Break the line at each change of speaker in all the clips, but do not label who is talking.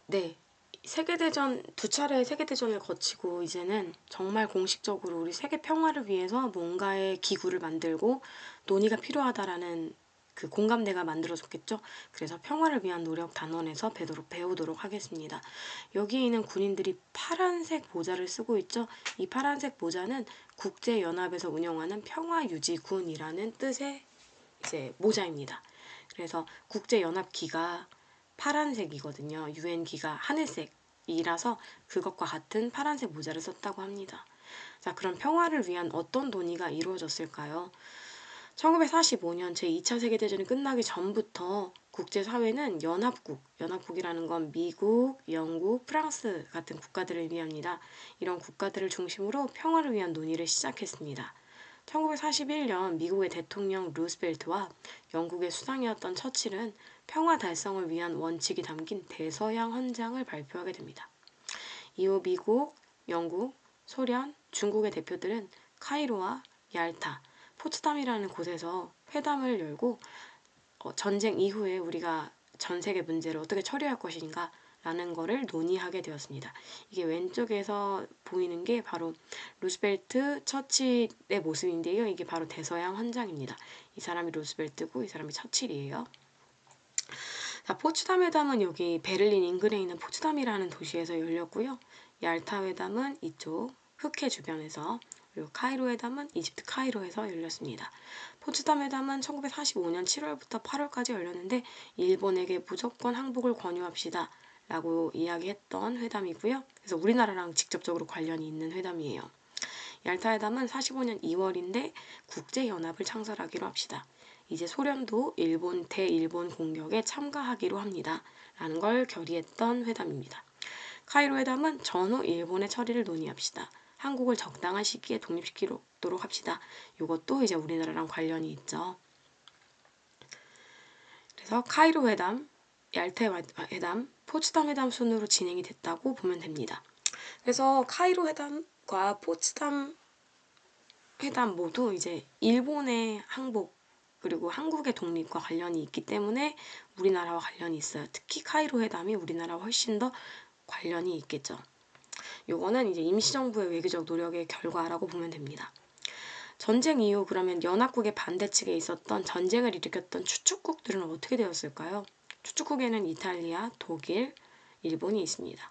네. 세계대전, 두 차례의 세계대전을 거치고 이제는 정말 공식적으로 우리 세계 평화를 위해서 뭔가의 기구를 만들고 논의가 필요하다라는 그 공감대가 만들어졌겠죠. 그래서 평화를 위한 노력 단원에서 배우도록 하겠습니다. 여기에 있는 군인들이 파란색 모자를 쓰고 있죠. 이 파란색 모자는 국제연합에서 운영하는 평화유지군이라는 뜻의 이제 모자입니다. 그래서 국제연합기가 파란색이거든요. 유엔기가 하늘색이라서 그것과 같은 파란색 모자를 썼다고 합니다. 자, 그럼 평화를 위한 어떤 논의가 이루어졌을까요? 1945년 제2차 세계대전이 끝나기 전부터 국제사회는 연합국이라는 건 미국, 영국, 프랑스 같은 국가들을 의미합니다. 이런 국가들을 중심으로 평화를 위한 논의를 시작했습니다. 1941년 미국의 대통령 루스벨트와 영국의 수상이었던 처칠은 평화 달성을 위한 원칙이 담긴 대서양 헌장을 발표하게 됩니다. 이후 미국, 영국, 소련, 중국의 대표들은 카이로와 얄타, 포츠담이라는 곳에서 회담을 열고 전쟁 이후에 우리가 전 세계 문제를 어떻게 처리할 것인가 라는 거를 논의하게 되었습니다. 이게 왼쪽에서 보이는 게 바로 루스벨트, 처칠의 모습인데요. 이게 바로 대서양 헌장입니다. 이 사람이 루스벨트고 이 사람이 처칠이에요. 자, 포츠담 회담은 여기 베를린 인근에 있는 포츠담이라는 도시에서 열렸고요. 얄타 회담은 이쪽 흑해 주변에서, 그리고 카이로 회담은 이집트 카이로에서 열렸습니다. 포츠담 회담은 1945년 7월부터 8월까지 열렸는데 일본에게 무조건 항복을 권유합시다 라고 이야기했던 회담이고요. 그래서 우리나라랑 직접적으로 관련이 있는 회담이에요. 얄타 회담은 45년 2월인데 국제연합을 창설하기로 합시다. 이제 소련도 대일본 공격에 참가하기로 합니다. 라는 걸 결의했던 회담입니다. 카이로 회담은 전후 일본의 처리를 논의합시다. 한국을 적당한 시기에 독립시키도록 합시다. 이것도 이제 우리나라랑 관련이 있죠. 그래서 카이로 회담, 얄타 회담, 포츠담 회담 순으로 진행이 됐다고 보면 됩니다. 그래서 카이로 회담과 포츠담 회담 모두 이제 일본의 항복 그리고 한국의 독립과 관련이 있기 때문에 우리나라와 관련이 있어요. 특히 카이로 회담이 우리나라와 훨씬 더 관련이 있겠죠. 요거는 이제 임시정부의 외교적 노력의 결과라고 보면 됩니다. 전쟁 이후 그러면 연합국의 반대측에 있었던 전쟁을 일으켰던 추축국들은 어떻게 되었을까요? 추축국에는 이탈리아, 독일, 일본이 있습니다.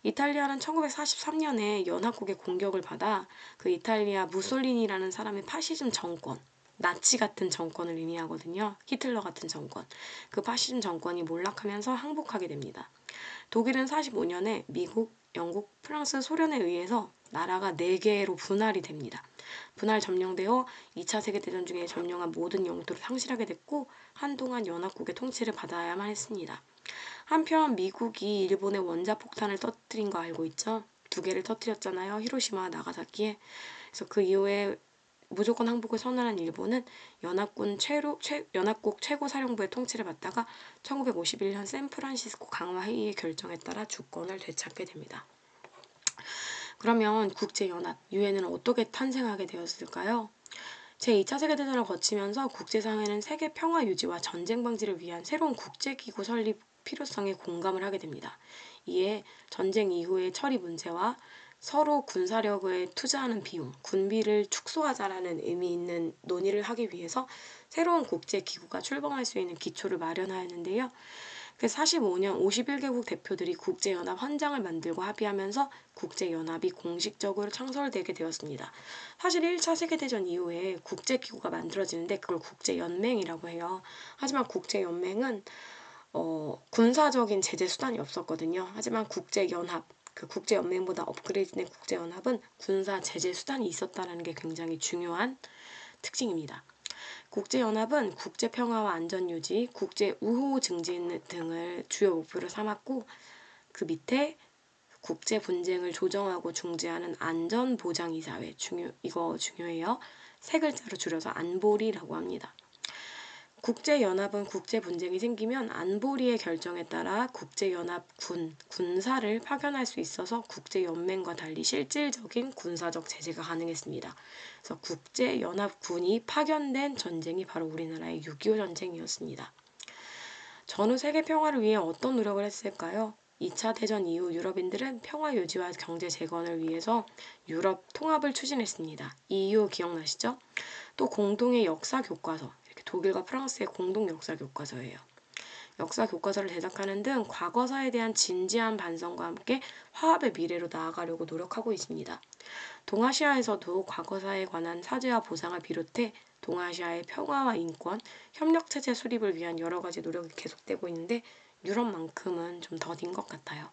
이탈리아는 1943년에 연합국의 공격을 받아 그 이탈리아 무솔리니라는 사람의 파시즘 정권, 나치 같은 정권을 의미하거든요. 히틀러 같은 정권. 그 파시즘 정권이 몰락하면서 항복하게 됩니다. 독일은 45년에 미국, 영국, 프랑스, 소련에 의해서 나라가 4개로 분할이 됩니다. 분할 점령되어 2차 세계대전 중에 점령한 모든 영토를 상실하게 됐고 한동안 연합국의 통치를 받아야만 했습니다. 한편 미국이 일본의 원자폭탄을 터뜨린 거 알고 있죠? 2개를 터뜨렸잖아요. 히로시마와 나가사키에. 그래서 그 이후에 무조건 항복을 선언한 일본은 연합국 최고사령부의 통치를 받다가 1951년 샌프란시스코 강화회의의 결정에 따라 주권을 되찾게 됩니다. 그러면 국제연합, 유엔은 어떻게 탄생하게 되었을까요? 제2차 세계대전을 거치면서 국제사회는 세계 평화 유지와 전쟁 방지를 위한 새로운 국제기구 설립 필요성에 공감을 하게 됩니다. 이에 전쟁 이후의 처리 문제와 서로 군사력을 투자하는 비용, 군비를 축소하자라는 의미 있는 논의를 하기 위해서 새로운 국제기구가 출범할 수 있는 기초를 마련하였는데요. 45년 51개국 대표들이 국제연합 헌장을 만들고 합의하면서 국제연합이 공식적으로 창설되게 되었습니다. 사실 1차 세계대전 이후에 국제기구가 만들어지는데 그걸 국제연맹이라고 해요. 하지만 국제연맹은 군사적인 제재 수단이 없었거든요. 하지만 국제연합, 그 국제연맹보다 업그레이드된 국제연합은 군사 제재 수단이 있었다는 게 굉장히 중요한 특징입니다. 국제연합은 국제평화와 안전유지, 국제우호 증진 등을 주요 목표로 삼았고 그 밑에 국제분쟁을 조정하고 중재하는 안전보장이사회, 이거 중요해요. 3글자로 줄여서 안보리라고 합니다. 국제연합은 국제분쟁이 생기면 안보리의 결정에 따라 군사를 파견할 수 있어서 국제연맹과 달리 실질적인 군사적 제재가 가능했습니다. 그래서 국제연합군이 파견된 전쟁이 바로 우리나라의 6.25 전쟁이었습니다. 전후 세계 평화를 위해 어떤 노력을 했을까요? 2차 대전 이후 유럽인들은 평화 유지와 경제 재건을 위해서 유럽 통합을 추진했습니다. EU 기억나시죠? 또 공동의 역사 교과서, 이렇게 독일과 프랑스의 공동 역사 교과서예요. 역사 교과서를 제작하는 등 과거사에 대한 진지한 반성과 함께 화합의 미래로 나아가려고 노력하고 있습니다. 동아시아에서도 과거사에 관한 사죄와 보상을 비롯해 동아시아의 평화와 인권, 협력체제 수립을 위한 여러 가지 노력이 계속되고 있는데 유럽만큼은 좀 더딘 것 같아요.